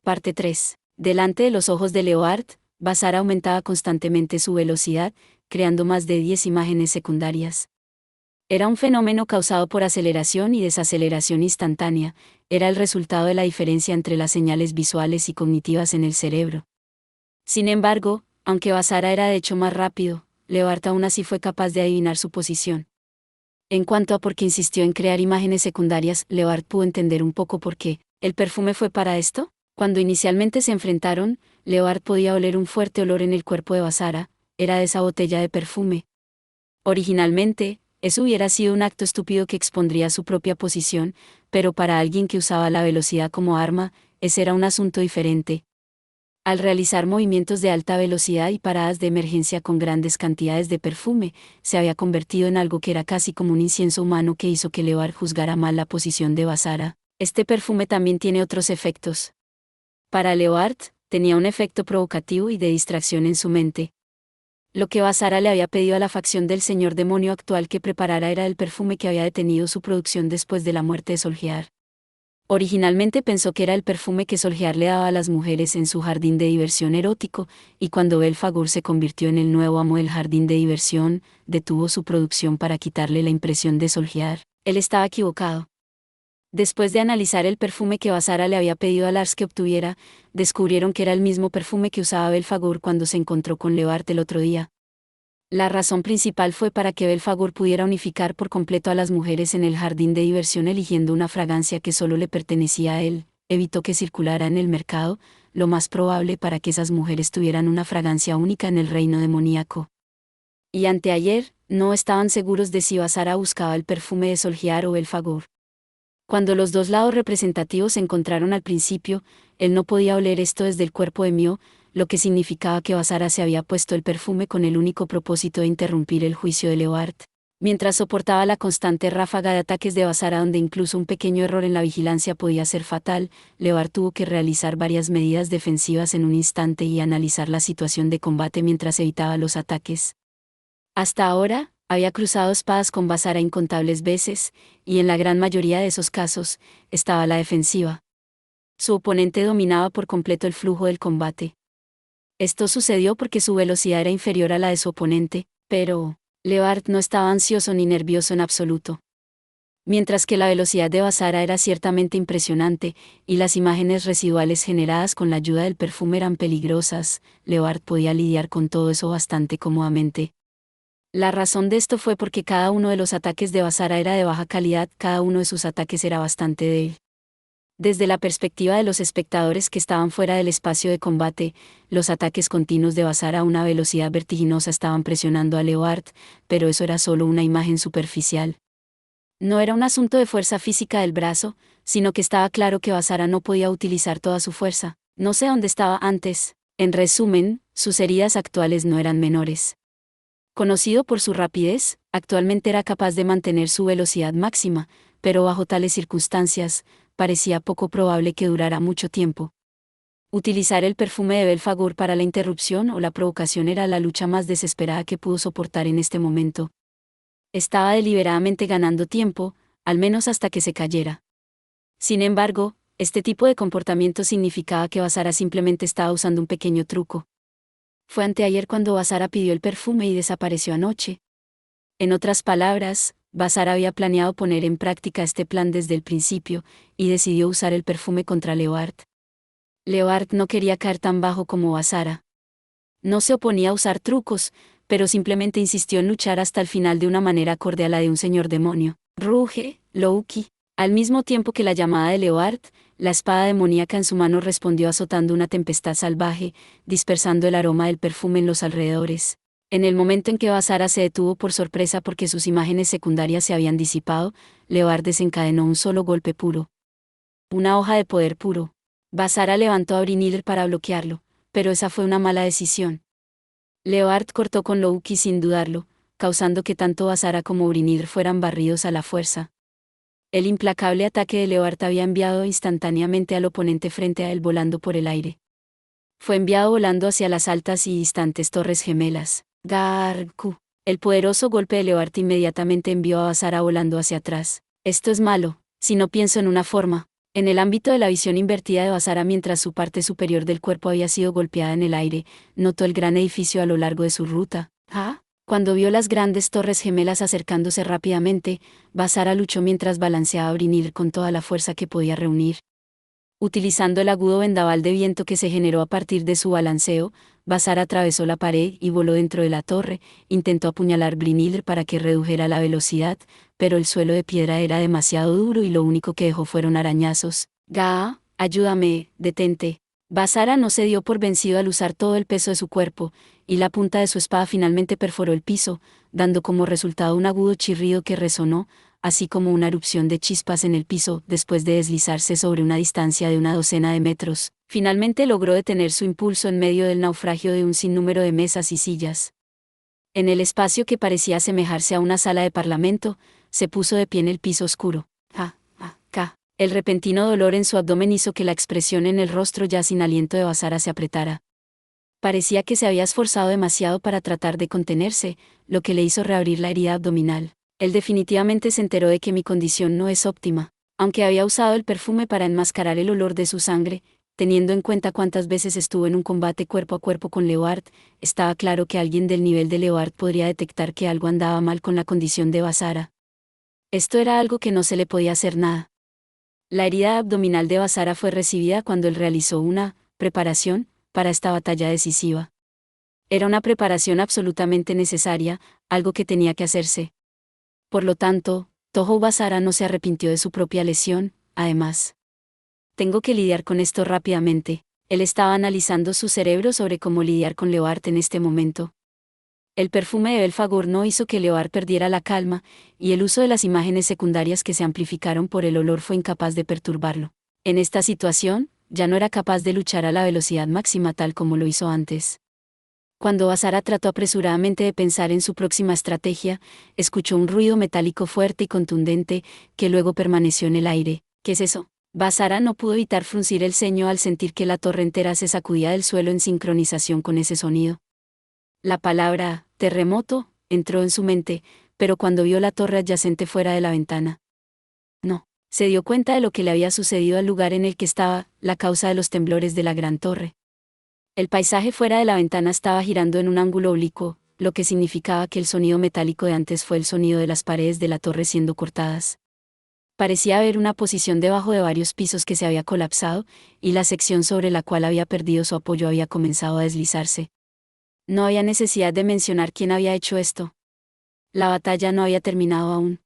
Parte 3. Delante de los ojos de Leonard, Basara aumentaba constantemente su velocidad, creando más de 10 imágenes secundarias. Era un fenómeno causado por aceleración y desaceleración instantánea, era el resultado de la diferencia entre las señales visuales y cognitivas en el cerebro. Sin embargo, aunque Basara era de hecho más rápido, Leonard aún así fue capaz de adivinar su posición. En cuanto a por qué insistió en crear imágenes secundarias, Leonard pudo entender un poco por qué. ¿El perfume fue para esto? Cuando inicialmente se enfrentaron, Leonard podía oler un fuerte olor en el cuerpo de Basara, era de esa botella de perfume. Originalmente, eso hubiera sido un acto estúpido que expondría su propia posición, pero para alguien que usaba la velocidad como arma, ese era un asunto diferente. Al realizar movimientos de alta velocidad y paradas de emergencia con grandes cantidades de perfume, se había convertido en algo que era casi como un incienso humano que hizo que Leonard juzgara mal la posición de Basara. Este perfume también tiene otros efectos. Para Leonard, tenía un efecto provocativo y de distracción en su mente. Lo que Basara le había pedido a la facción del señor demonio actual que preparara era el perfume que había detenido su producción después de la muerte de Solskjaer. Originalmente pensó que era el perfume que Solskjaer le daba a las mujeres en su jardín de diversión erótico, y cuando Belphegor se convirtió en el nuevo amo del jardín de diversión, detuvo su producción para quitarle la impresión de Solskjaer. Él estaba equivocado. Después de analizar el perfume que Basara le había pedido a Lars que obtuviera, descubrieron que era el mismo perfume que usaba Belphegor cuando se encontró con Leonard el otro día. La razón principal fue para que Belphegor pudiera unificar por completo a las mujeres en el jardín de diversión eligiendo una fragancia que solo le pertenecía a él, evitó que circulara en el mercado, lo más probable para que esas mujeres tuvieran una fragancia única en el reino demoníaco. Y anteayer, no estaban seguros de si Basara buscaba el perfume de Solskjaer o Belphegor. Cuando los dos lados representativos se encontraron al principio, él no podía oler esto desde el cuerpo de Mio, lo que significaba que Basara se había puesto el perfume con el único propósito de interrumpir el juicio de Leonard. Mientras soportaba la constante ráfaga de ataques de Basara donde incluso un pequeño error en la vigilancia podía ser fatal, Leonard tuvo que realizar varias medidas defensivas en un instante y analizar la situación de combate mientras evitaba los ataques. Hasta ahora, había cruzado espadas con Basara incontables veces, y en la gran mayoría de esos casos, estaba a la defensiva. Su oponente dominaba por completo el flujo del combate. Esto sucedió porque su velocidad era inferior a la de su oponente, pero Leonard no estaba ansioso ni nervioso en absoluto. Mientras que la velocidad de Basara era ciertamente impresionante, y las imágenes residuales generadas con la ayuda del perfume eran peligrosas, Leonard podía lidiar con todo eso bastante cómodamente. La razón de esto fue porque cada uno de los ataques de Basara era de baja calidad, cada uno de sus ataques era bastante débil. Desde la perspectiva de los espectadores que estaban fuera del espacio de combate, los ataques continuos de Basara a una velocidad vertiginosa estaban presionando a Leonard, pero eso era solo una imagen superficial. No era un asunto de fuerza física del brazo, sino que estaba claro que Basara no podía utilizar toda su fuerza. No sé dónde estaba antes. En resumen, sus heridas actuales no eran menores. Conocido por su rapidez, actualmente era capaz de mantener su velocidad máxima, pero bajo tales circunstancias, parecía poco probable que durara mucho tiempo. Utilizar el perfume de Belphegor para la interrupción o la provocación era la lucha más desesperada que pudo soportar en este momento. Estaba deliberadamente ganando tiempo, al menos hasta que se cayera. Sin embargo, este tipo de comportamiento significaba que Basara simplemente estaba usando un pequeño truco. Fue anteayer cuando Basara pidió el perfume y desapareció anoche. En otras palabras, Basara había planeado poner en práctica este plan desde el principio, y decidió usar el perfume contra Leonard. Leonard no quería caer tan bajo como Basara. No se oponía a usar trucos, pero simplemente insistió en luchar hasta el final de una manera acorde a la de un señor demonio. Ruge, Loki. Al mismo tiempo que la llamada de Leonard, la espada demoníaca en su mano respondió azotando una tempestad salvaje, dispersando el aroma del perfume en los alrededores. En el momento en que Basara se detuvo por sorpresa porque sus imágenes secundarias se habían disipado, Leonard desencadenó un solo golpe puro. Una hoja de poder puro. Basara levantó a Brynhildr para bloquearlo, pero esa fue una mala decisión. Leonard cortó con Loki sin dudarlo, causando que tanto Basara como Brynhildr fueran barridos a la fuerza. El implacable ataque de Leonard había enviado instantáneamente al oponente frente a él volando por el aire. Fue enviado volando hacia las altas y distantes torres gemelas. Garku. El poderoso golpe de Leonard inmediatamente envió a Basara volando hacia atrás. Esto es malo, si no pienso en una forma. En el ámbito de la visión invertida de Basara, mientras su parte superior del cuerpo había sido golpeada en el aire, notó el gran edificio a lo largo de su ruta. Cuando vio las grandes torres gemelas acercándose rápidamente, Basara luchó mientras balanceaba a Brynhilde con toda la fuerza que podía reunir. Utilizando el agudo vendaval de viento que se generó a partir de su balanceo, Basara atravesó la pared y voló dentro de la torre. Intentó apuñalar Brynhilde para que redujera la velocidad, pero el suelo de piedra era demasiado duro y lo único que dejó fueron arañazos. «Gaa, ayúdame, detente». Basara no se dio por vencido al usar todo el peso de su cuerpo, y la punta de su espada finalmente perforó el piso, dando como resultado un agudo chirrido que resonó, así como una erupción de chispas en el piso. Después de deslizarse sobre una distancia de una docena de metros, finalmente logró detener su impulso en medio del naufragio de un sinnúmero de mesas y sillas. En el espacio que parecía asemejarse a una sala de parlamento, se puso de pie en el piso oscuro. El repentino dolor en su abdomen hizo que la expresión en el rostro ya sin aliento de Basara se apretara. Parecía que se había esforzado demasiado para tratar de contenerse, lo que le hizo reabrir la herida abdominal. Él definitivamente se enteró de que mi condición no es óptima. Aunque había usado el perfume para enmascarar el olor de su sangre, teniendo en cuenta cuántas veces estuvo en un combate cuerpo a cuerpo con Leobard, estaba claro que alguien del nivel de Leobard podría detectar que algo andaba mal con la condición de Basara. Esto era algo que no se le podía hacer nada. La herida abdominal de Basara fue recibida cuando él realizó una preparación para esta batalla decisiva. Era una preparación absolutamente necesaria, algo que tenía que hacerse. Por lo tanto, Toho Basara no se arrepintió de su propia lesión. Además, tengo que lidiar con esto rápidamente. Él estaba analizando su cerebro sobre cómo lidiar con Leobard en este momento. El perfume de Belfagor no hizo que Leobard perdiera la calma, y el uso de las imágenes secundarias que se amplificaron por el olor fue incapaz de perturbarlo. En esta situación, ya no era capaz de luchar a la velocidad máxima tal como lo hizo antes. Cuando Basara trató apresuradamente de pensar en su próxima estrategia, escuchó un ruido metálico fuerte y contundente, que luego permaneció en el aire. ¿Qué es eso? Basara no pudo evitar fruncir el ceño al sentir que la torre entera se sacudía del suelo en sincronización con ese sonido. La palabra terremoto entró en su mente, pero cuando vio la torre adyacente fuera de la ventana, no, se dio cuenta de lo que le había sucedido al lugar en el que estaba, la causa de los temblores de la gran torre. El paisaje fuera de la ventana estaba girando en un ángulo oblicuo, lo que significaba que el sonido metálico de antes fue el sonido de las paredes de la torre siendo cortadas. Parecía haber una posición debajo de varios pisos que se había colapsado, y la sección sobre la cual había perdido su apoyo había comenzado a deslizarse. No había necesidad de mencionar quién había hecho esto. La batalla no había terminado aún.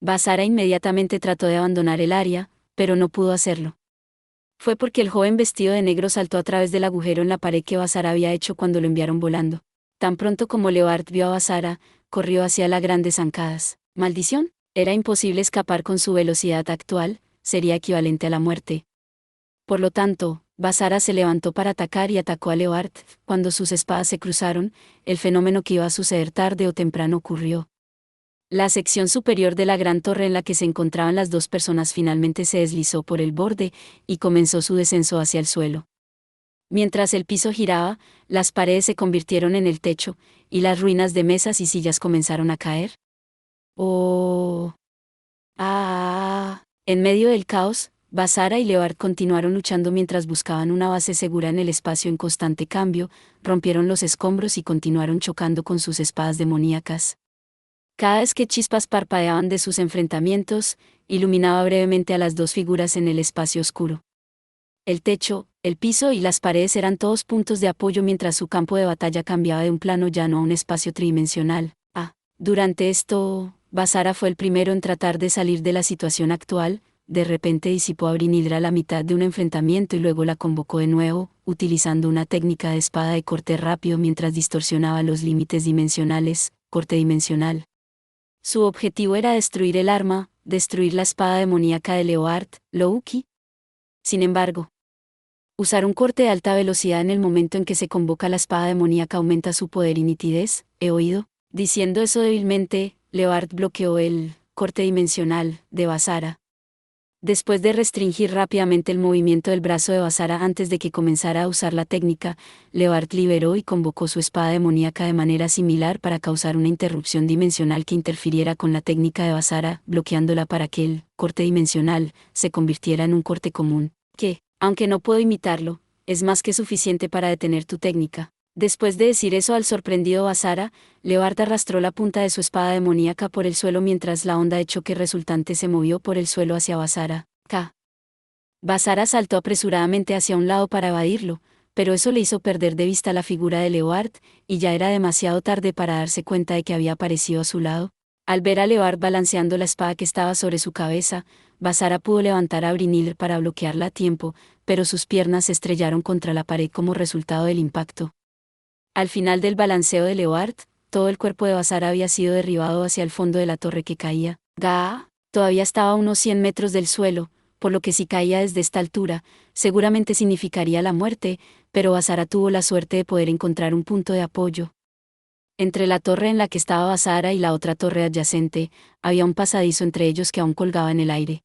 Basara inmediatamente trató de abandonar el área, pero no pudo hacerlo. Fue porque el joven vestido de negro saltó a través del agujero en la pared que Basara había hecho cuando lo enviaron volando. Tan pronto como Leobard vio a Basara, corrió hacia las grandes zancadas. ¿Maldición? Era imposible escapar con su velocidad actual, sería equivalente a la muerte. Por lo tanto, Basara se levantó para atacar y atacó a Leobard. Cuando sus espadas se cruzaron, el fenómeno que iba a suceder tarde o temprano ocurrió. La sección superior de la gran torre en la que se encontraban las dos personas finalmente se deslizó por el borde, y comenzó su descenso hacia el suelo. Mientras el piso giraba, las paredes se convirtieron en el techo, y las ruinas de mesas y sillas comenzaron a caer. ¡Oh! ¡Ah! En medio del caos, Basara y Leobard continuaron luchando mientras buscaban una base segura en el espacio en constante cambio, rompieron los escombros y continuaron chocando con sus espadas demoníacas. Cada vez que chispas parpadeaban de sus enfrentamientos, iluminaba brevemente a las dos figuras en el espacio oscuro. El techo, el piso y las paredes eran todos puntos de apoyo mientras su campo de batalla cambiaba de un plano llano a un espacio tridimensional. Durante esto, Basara fue el primero en tratar de salir de la situación actual. De repente disipó a Brynhilde a la mitad de un enfrentamiento y luego la convocó de nuevo, utilizando una técnica de espada de corte rápido mientras distorsionaba los límites dimensionales, corte dimensional. Su objetivo era destruir el arma, destruir la espada demoníaca de Leobard, Louki. Sin embargo, usar un corte de alta velocidad en el momento en que se convoca la espada demoníaca aumenta su poder y nitidez. He oído. Diciendo eso débilmente, Leobard bloqueó el corte dimensional de Basara. Después de restringir rápidamente el movimiento del brazo de Basara antes de que comenzara a usar la técnica, Leobard liberó y convocó su espada demoníaca de manera similar para causar una interrupción dimensional que interfiriera con la técnica de Basara, bloqueándola para que el corte dimensional se convirtiera en un corte común, que, aunque no puedo imitarlo, es más que suficiente para detener tu técnica. Después de decir eso al sorprendido Basara, Leobard arrastró la punta de su espada demoníaca por el suelo mientras la onda de choque resultante se movió por el suelo hacia Basara. Basara saltó apresuradamente hacia un lado para evadirlo, pero eso le hizo perder de vista la figura de Leobard, y ya era demasiado tarde para darse cuenta de que había aparecido a su lado. Al ver a Leobard balanceando la espada que estaba sobre su cabeza, Basara pudo levantar a Brynhildr para bloquearla a tiempo, pero sus piernas se estrellaron contra la pared como resultado del impacto. Al final del balanceo de Leobard, todo el cuerpo de Basara había sido derribado hacia el fondo de la torre que caía. Todavía estaba a unos 100 metros del suelo, por lo que si caía desde esta altura, seguramente significaría la muerte, pero Basara tuvo la suerte de poder encontrar un punto de apoyo. Entre la torre en la que estaba Basara y la otra torre adyacente, había un pasadizo entre ellos que aún colgaba en el aire.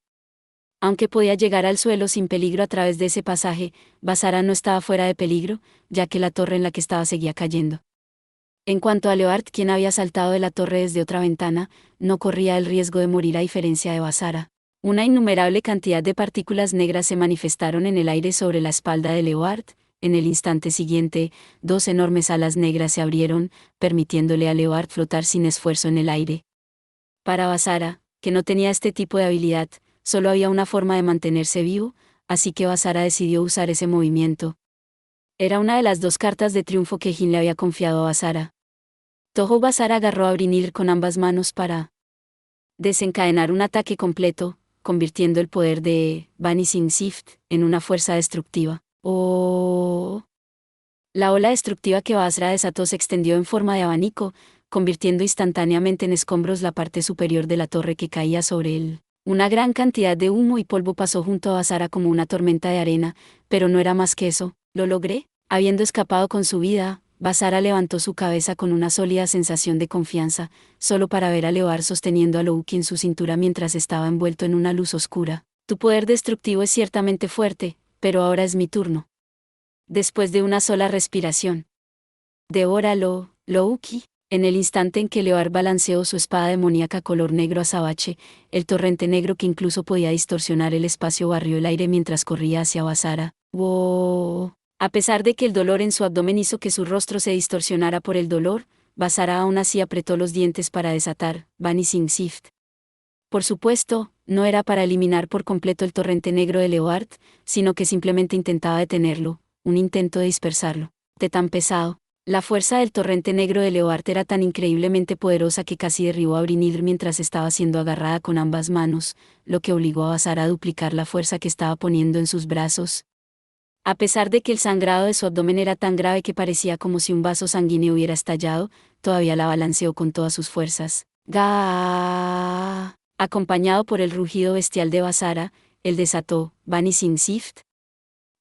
Aunque podía llegar al suelo sin peligro a través de ese pasaje, Basara no estaba fuera de peligro, ya que la torre en la que estaba seguía cayendo. En cuanto a Leobard, quien había saltado de la torre desde otra ventana, no corría el riesgo de morir a diferencia de Basara. Una innumerable cantidad de partículas negras se manifestaron en el aire sobre la espalda de Leobard. En el instante siguiente, dos enormes alas negras se abrieron, permitiéndole a Leobard flotar sin esfuerzo en el aire. Para Basara, que no tenía este tipo de habilidad, solo había una forma de mantenerse vivo, así que Basara decidió usar ese movimiento. Era una de las dos cartas de triunfo que Jin le había confiado a Basara. Basara agarró a Brynhildr con ambas manos para desencadenar un ataque completo, convirtiendo el poder de Vanishing Shift en una fuerza destructiva. La ola destructiva que Basara desató se extendió en forma de abanico, convirtiendo instantáneamente en escombros la parte superior de la torre que caía sobre él. Una gran cantidad de humo y polvo pasó junto a Basara como una tormenta de arena, pero no era más que eso. ¿Lo logré? Habiendo escapado con su vida, Basara levantó su cabeza con una sólida sensación de confianza, solo para ver a Leobard sosteniendo a Louki en su cintura mientras estaba envuelto en una luz oscura. Tu poder destructivo es ciertamente fuerte, pero ahora es mi turno. Después de una sola respiración. Devóralo, Louki. En el instante en que Leobard balanceó su espada demoníaca color negro azabache, el torrente negro que incluso podía distorsionar el espacio barrió el aire mientras corría hacia Basara. ¡Wow! A pesar de que el dolor en su abdomen hizo que su rostro se distorsionara por el dolor, Basara aún así apretó los dientes para desatar Vanishing Shift. Por supuesto, no era para eliminar por completo el torrente negro de Leobard, sino que simplemente intentaba detenerlo, un intento de dispersarlo. De tan pesado. La fuerza del torrente negro de Leobard era tan increíblemente poderosa que casi derribó a Brynhildr mientras estaba siendo agarrada con ambas manos, lo que obligó a Basara a duplicar la fuerza que estaba poniendo en sus brazos. A pesar de que el sangrado de su abdomen era tan grave que parecía como si un vaso sanguíneo hubiera estallado, todavía la balanceó con todas sus fuerzas. Acompañado por el rugido bestial de Basara, él desató Vanishing Shift.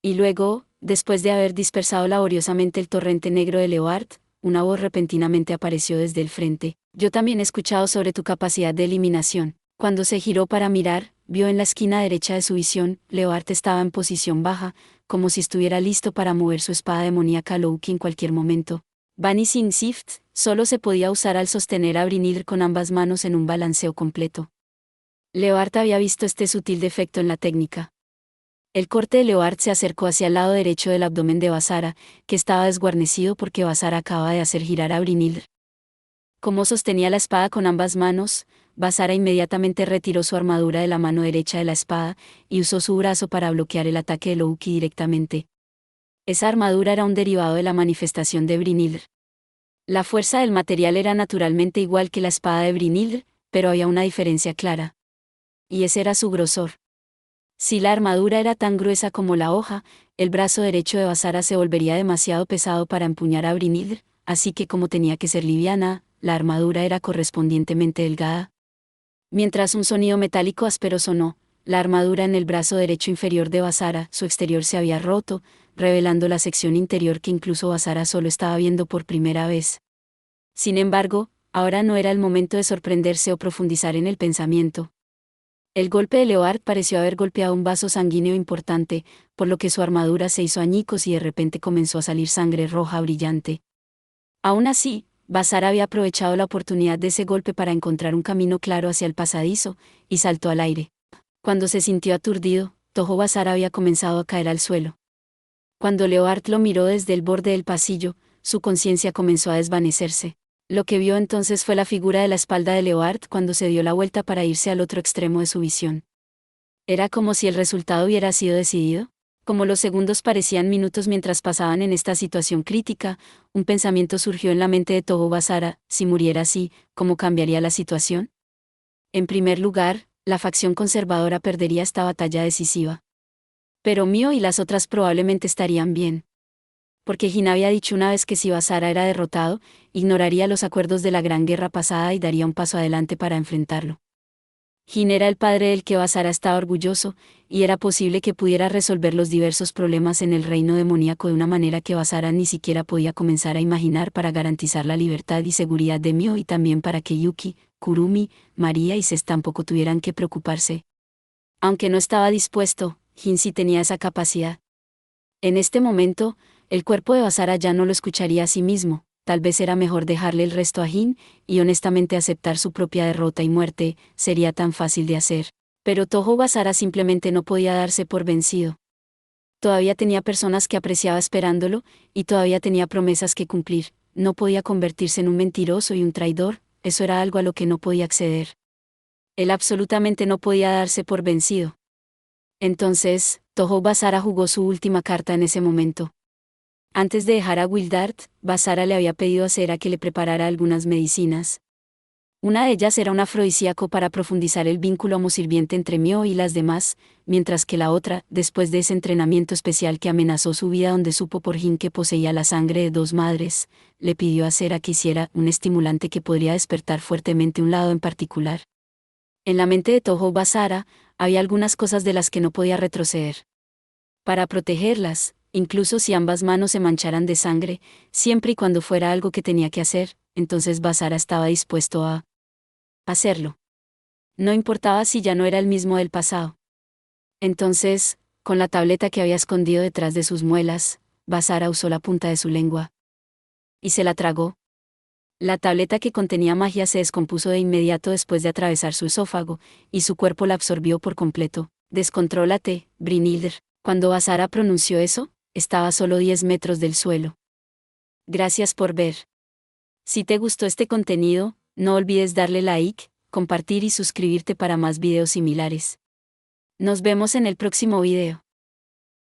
Y luego, después de haber dispersado laboriosamente el torrente negro de Leobard, una voz repentinamente apareció desde el frente. Yo también he escuchado sobre tu capacidad de eliminación. Cuando se giró para mirar, vio en la esquina derecha de su visión, Leobard estaba en posición baja, como si estuviera listo para mover su espada demoníaca a Louki en cualquier momento. Vanishing Shift solo se podía usar al sostener a Brynhildr con ambas manos en un balanceo completo. Leobard había visto este sutil defecto en la técnica. El corte de Leobard se acercó hacia el lado derecho del abdomen de Basara, que estaba desguarnecido porque Basara acaba de hacer girar a Brynhildr. Como sostenía la espada con ambas manos, Basara inmediatamente retiró su armadura de la mano derecha de la espada y usó su brazo para bloquear el ataque de Louki directamente. Esa armadura era un derivado de la manifestación de Brynhildr. La fuerza del material era naturalmente igual que la espada de Brynhildr, pero había una diferencia clara. Y ese era su grosor. Si la armadura era tan gruesa como la hoja, el brazo derecho de Basara se volvería demasiado pesado para empuñar a Brynhildr, así que como tenía que ser liviana, la armadura era correspondientemente delgada. Mientras un sonido metálico áspero sonó, la armadura en el brazo derecho inferior de Basara, su exterior se había roto, revelando la sección interior que incluso Basara solo estaba viendo por primera vez. Sin embargo, ahora no era el momento de sorprenderse o profundizar en el pensamiento. El golpe de Leoward pareció haber golpeado un vaso sanguíneo importante, por lo que su armadura se hizo añicos y de repente comenzó a salir sangre roja brillante. Aún así, Basara había aprovechado la oportunidad de ese golpe para encontrar un camino claro hacia el pasadizo, y saltó al aire. Cuando se sintió aturdido, Toho Basara había comenzado a caer al suelo. Cuando Leoward lo miró desde el borde del pasillo, su conciencia comenzó a desvanecerse. Lo que vio entonces fue la figura de la espalda de Leoward cuando se dio la vuelta para irse al otro extremo de su visión. Era como si el resultado hubiera sido decidido. Como los segundos parecían minutos mientras pasaban en esta situación crítica, un pensamiento surgió en la mente de Toho Basara: si muriera así, ¿cómo cambiaría la situación? En primer lugar, la facción conservadora perdería esta batalla decisiva. Pero Mio y las otras probablemente estarían bien. Porque Jin había dicho una vez que si Basara era derrotado, ignoraría los acuerdos de la Gran Guerra pasada y daría un paso adelante para enfrentarlo. Jin era el padre del que Basara estaba orgulloso, y era posible que pudiera resolver los diversos problemas en el reino demoníaco de una manera que Basara ni siquiera podía comenzar a imaginar, para garantizar la libertad y seguridad de Mio y también para que Yuki, Kurumi, María y Ses tampoco tuvieran que preocuparse. Aunque no estaba dispuesto, Jin sí tenía esa capacidad. En este momento, el cuerpo de Basara ya no lo escucharía a sí mismo. Tal vez era mejor dejarle el resto a Jin, y honestamente aceptar su propia derrota y muerte. Sería tan fácil de hacer. Pero Toho Basara simplemente no podía darse por vencido. Todavía tenía personas que apreciaba esperándolo, y todavía tenía promesas que cumplir. No podía convertirse en un mentiroso y un traidor. Eso era algo a lo que no podía acceder. Él absolutamente no podía darse por vencido. Entonces, Toho Basara jugó su última carta en ese momento. Antes de dejar a Wildart, Basara le había pedido a Sera que le preparara algunas medicinas. Una de ellas era un afrodisíaco para profundizar el vínculo homosirviente entre Mio y las demás, mientras que la otra, después de ese entrenamiento especial que amenazó su vida donde supo por Jin que poseía la sangre de dos madres, le pidió a Sera que hiciera un estimulante que podría despertar fuertemente un lado en particular. En la mente de Toho Basara, había algunas cosas de las que no podía retroceder. Para protegerlas, incluso si ambas manos se mancharan de sangre, siempre y cuando fuera algo que tenía que hacer, entonces Basara estaba dispuesto a hacerlo. No importaba si ya no era el mismo del pasado. Entonces, con la tableta que había escondido detrás de sus muelas, Basara usó la punta de su lengua y se la tragó. La tableta que contenía magia se descompuso de inmediato después de atravesar su esófago, y su cuerpo la absorbió por completo. Descontrólate, Brynhilder. Cuando Basara pronunció eso, estaba a solo 10 metros del suelo. Gracias por ver. Si te gustó este contenido, no olvides darle like, compartir y suscribirte para más videos similares. Nos vemos en el próximo video.